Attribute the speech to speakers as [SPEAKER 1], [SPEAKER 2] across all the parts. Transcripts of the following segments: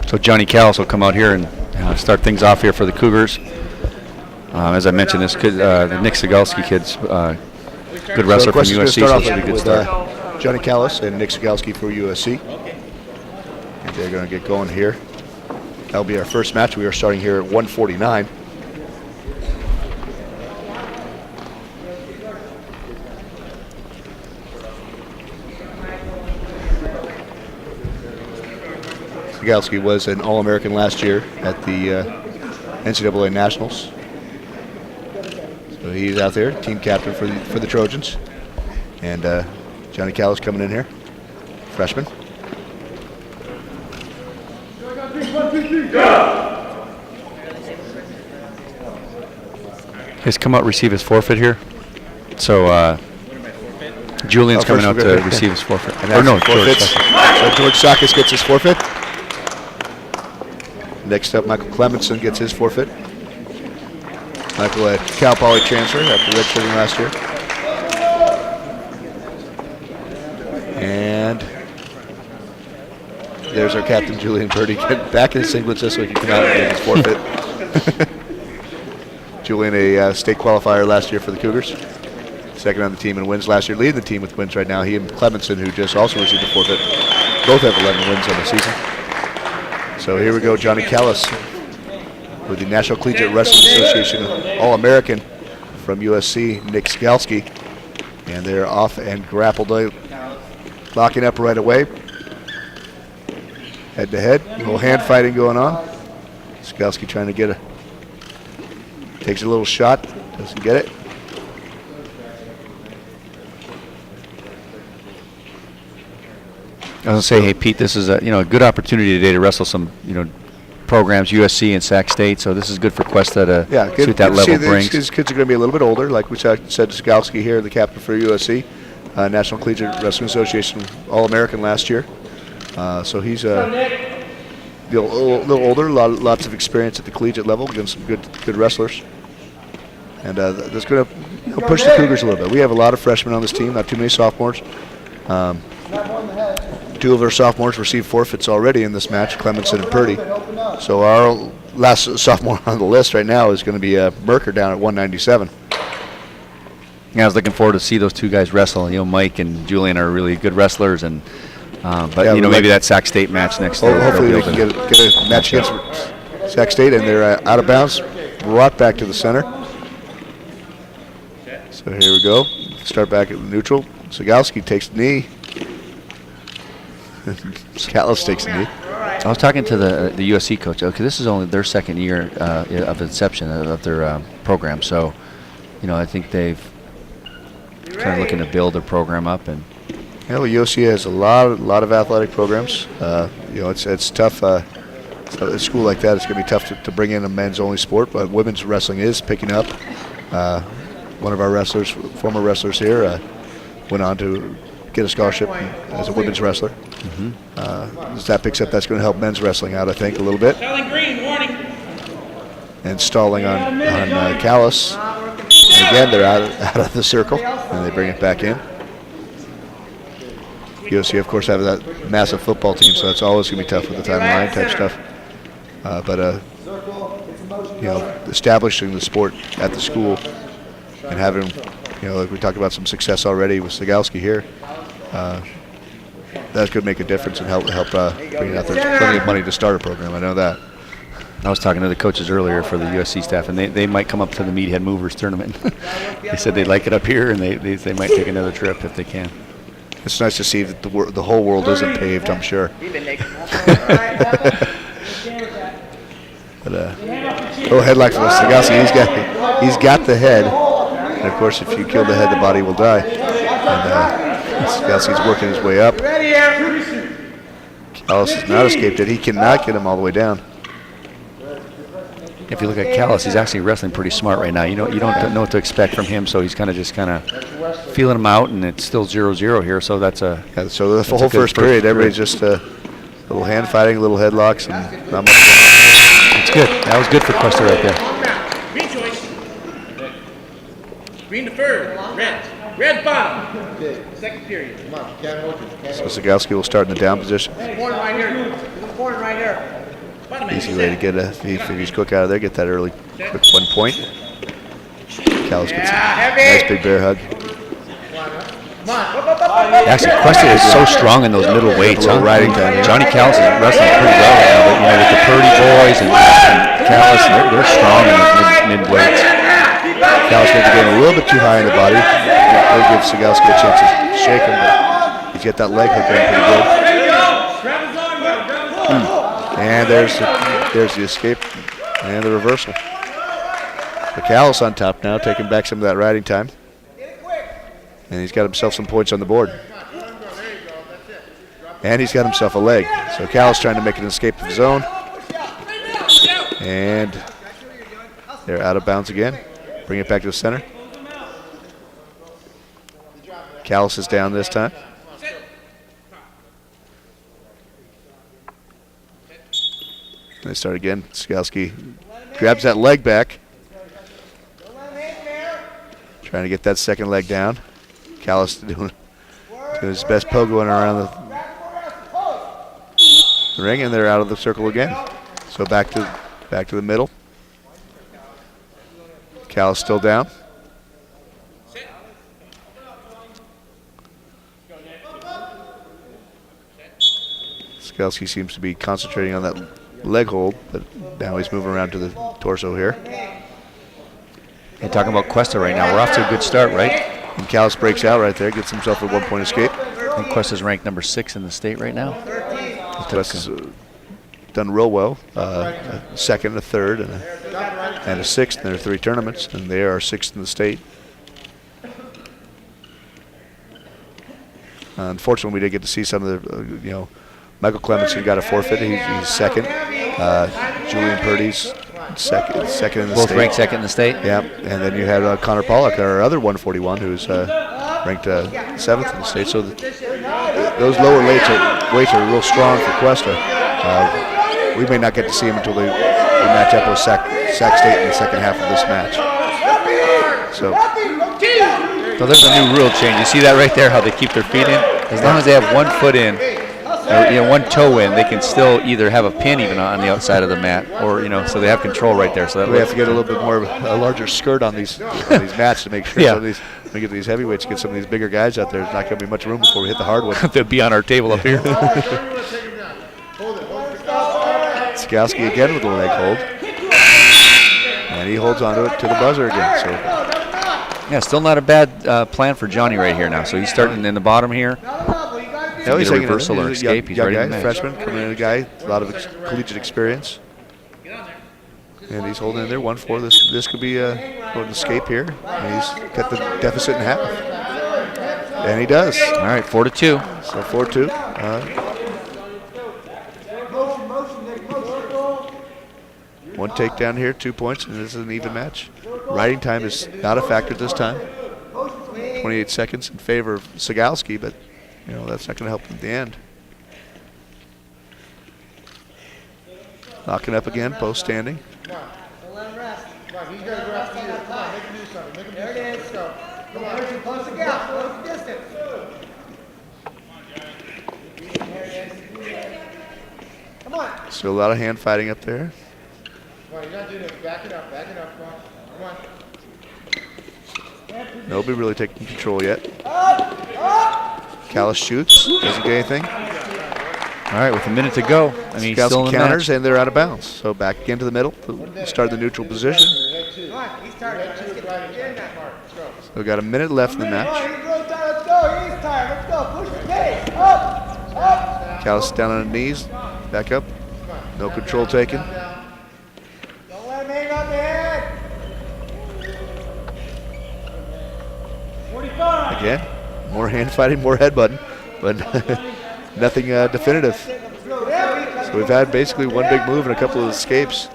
[SPEAKER 1] So Johnny Callas will come out here and start things off here for the Cougars. As I mentioned, this kid, the Nick Cegelski kid's good wrestler from USC, so it should be a good start.
[SPEAKER 2] Johnny Callas and Nick Cegelski for USC. And they're going to get going here. That'll be our first match. We are starting here at 149. Cegelski was an All-American last year at the NCAA Nationals. So he's out there, team captain for the Trojans. And Johnny Callas coming in here, freshman.
[SPEAKER 1] He's come out receive his forfeit here. So Julian's coming out to receive his forfeit.
[SPEAKER 2] Or no, George. So George Sakis gets his forfeit. Next up, Michael Clemenson gets his forfeit. Michael at Cal Poly transfer after redshirting last year. And there's our captain, Julian Purdy, getting back in his singlets just so he can come out and get his forfeit. Julian, a state qualifier last year for the Cougars. Second on the team in wins last year, leading the team with wins right now. He and Clemenson, who just also received a forfeit, both have 11 wins on the season. So here we go, Johnny Callas with the National Collegiate Wrestling Association All-American from USC, Nick Cegelski. And they're off and grappled, locking up right away. Head to head, a little hand fighting going on. Cegelski trying to get takes a little shot, doesn't get it.
[SPEAKER 1] I was gonna say, hey Pete, this is a good opportunity today to wrestle some programs, USC and Sac State. So this is good for Cuesta to see what that level brings.
[SPEAKER 2] These kids are going to be a little bit older, like we said. Cegelski here, the captain for USC, National Collegiate Wrestling Association All-American last year. So he's a little older, lots of experience at the collegiate level against some good wrestlers. And that's going to push the Cougars a little bit. We have a lot of freshmen on this team, not too many sophomores. Two of our sophomores received forfeits already in this match, Clemenson and Purdy. So our last sophomore on the list right now is going to be Merker down at 197.
[SPEAKER 1] Yeah, I was looking forward to see those two guys wrestle. Mike and Julian are really good wrestlers, and maybe that Sac State match next year.
[SPEAKER 2] Hopefully they can get a match against Sac State, and they're out of bounds, brought back to the center. So here we go. Start back at neutral. Cegelski takes the knee. Callas takes the knee.
[SPEAKER 1] I was talking to the USC coach. Okay, this is only their second year of inception of their program. So, I think they've kind of looking to build their program up. And
[SPEAKER 2] USC has a lot of athletic programs. It's tough. A school like that, it's going to be tough to bring in a men's only sport. But women's wrestling is picking up. One of our wrestlers, former wrestlers here, went on to get a scholarship as a women's wrestler. As that picks up, that's going to help men's wrestling out, I think, a little bit. And stalling on Callas. And again, they're out of the circle, and they bring it back in. USC, of course, have that massive football team, so that's always going to be tough with the time and line type stuff. But establishing the sport at the school and having, like we talked about some success already with Cegelski here, that could make a difference and help bring it out. There's plenty of money to start a program. I know that.
[SPEAKER 1] I was talking to the coaches earlier for the USC staff, and they might come up to the Meathead Movers tournament. They said they like it up here, and they might take another trip if they can.
[SPEAKER 2] It's nice to see that the whole world isn't paved, I'm sure. But little headlock from Cegelski. He's got the head, and of course, if you kill the head, the body will die. And Cegelski's working his way up. Callas has not escaped it. He cannot get him all the way down.
[SPEAKER 1] If you look at Callas, he's actually wrestling pretty smart right now. You don't know what to expect from him, so he's kind of feeling him out, and it's still 0-0 here. So that's a
[SPEAKER 2] so the whole first period, everybody's just a little hand fighting, little headlocks, and not much.
[SPEAKER 1] It's good. That was good for Cuesta right there.
[SPEAKER 3] Green choice. Green deferred. Red bottom. Second period. Come on.
[SPEAKER 2] So Cegelski will start in the down position.
[SPEAKER 3] Corner right here. corner right here. Bottom man.
[SPEAKER 2] Easy way to get if he's quick out of there, get that early quick 1 point. Callas gets a nice big bear hug.
[SPEAKER 1] Actually, Cuesta is so strong in those middle weights. Huh?
[SPEAKER 2] Riding time.
[SPEAKER 1] Johnny Callas is wrestling pretty well right now, but you know, with the Purdy boys and Callas, they're strong in the mid weights.
[SPEAKER 2] Callas maybe getting a little bit too high in the body. That'll give Cegelski a chance to shake him, but he's got that leg hook in pretty good. And there's the escape and the reversal. So Callas on top now, taking back some of that riding time. And he's got himself some points on the board. And he's got himself a leg. So Callas trying to make an escape of his own. And they're out of bounds again. Bring it back to the center. Callas is down this time. They start again. Cegelski grabs that leg back. Trying to get that second leg down. Callas doing his best pogoing around the ring, and they're out of the circle again. So back to the middle. Callas still down. Cegelski seems to be concentrating on that leg hold, but now he's moving around to the torso here.
[SPEAKER 1] Hey, talking about Cuesta right now, we're off to a good start, right?
[SPEAKER 2] And Callas breaks out right there, gets himself a 1 point escape.
[SPEAKER 1] I think Cuesta's ranked number 6 in the state right now.
[SPEAKER 2] Cuesta's done real well. A second, a third, and a sixth in their 3 tournaments, and they are 6th in the state. Unfortunately, we didn't get to see some of the, Michael Clemenson got a forfeit. He's second. Julian Purdy's second in the state.
[SPEAKER 1] Both ranked second in the state?
[SPEAKER 2] Yeah, and then you had Connor Pollock, our other 141, who's ranked 7th in the state. So those lower weights are real strong for Cuesta. We may not get to see him until they match up with Sac State in the second half of this match. So
[SPEAKER 1] there's a new rule change. You see that right there, how they keep their feet in? As long as they have 1 foot in, or 1 toe in, they can still either have a pin even on the outside of the mat, or so they have control right there. So that
[SPEAKER 2] we have to get a little bit more of a larger skirt on these mats to make sure some of these, when we get these heavyweights, get some of these bigger guys out there. There's not going to be much room before we hit the hardwood.
[SPEAKER 1] They'll be on our table up here.
[SPEAKER 2] Cegelski again with the leg hold, and he holds onto it to the buzzer again. So
[SPEAKER 1] yeah, still not a bad plan for Johnny right here now. So he's starting in the bottom here.
[SPEAKER 2] He's
[SPEAKER 1] a reversal or escape. He's ready to match.
[SPEAKER 2] Freshman, coming in, a guy, a lot of collegiate experience. And he's holding in there 1-4. This could be an escape here. And he's cut the deficit in half. And he does.
[SPEAKER 1] All right, 4-2.
[SPEAKER 2] So 4-2. One takedown here, 2 points, and this is an even match. Riding time is not a factor this time. 28 seconds in favor of Cegelski, but that's not going to help him at the end. Knocking up again, post standing. Still a lot of hand fighting up there. Nobody really taking control yet. Callas shoots, doesn't get anything.
[SPEAKER 1] All right, with a minute to go. And he's still in the
[SPEAKER 2] counters,
[SPEAKER 1] match.
[SPEAKER 2] and they're out of bounds. So back again to the middle, start the neutiral position. We've got a minute left in the match. Callas down on his knees, back up. No control taken. Again, more hand fighting, more headbutting, but nothing definitive. So we've had basically one big move and a couple of escapes.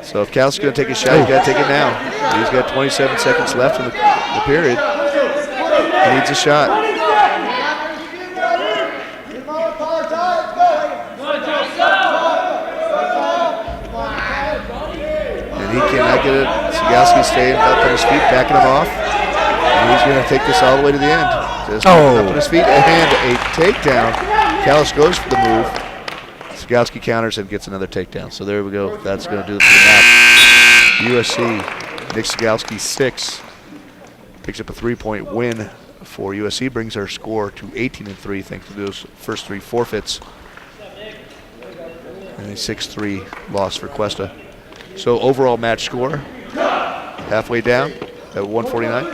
[SPEAKER 2] So if Callas is going to take a shot, he's got to take it now. He's got 27 seconds left in the period. He needs a shot. And he cannot get it. Cegelski staying up on his feet, backing him off. And he's going to take this all the way to the end. Just up on his feet and a takedown. Callas goes for the move. Cegelski counters and gets another takedown. So there we go. That's going to do it for the match. USC, Nick Cegelski 6. Picks up a 3-point win for USC. Brings our score to 18-3 thanks to those first 3 forfeits. And a 6-3 loss for Cuesta. So overall match score, halfway down at 149.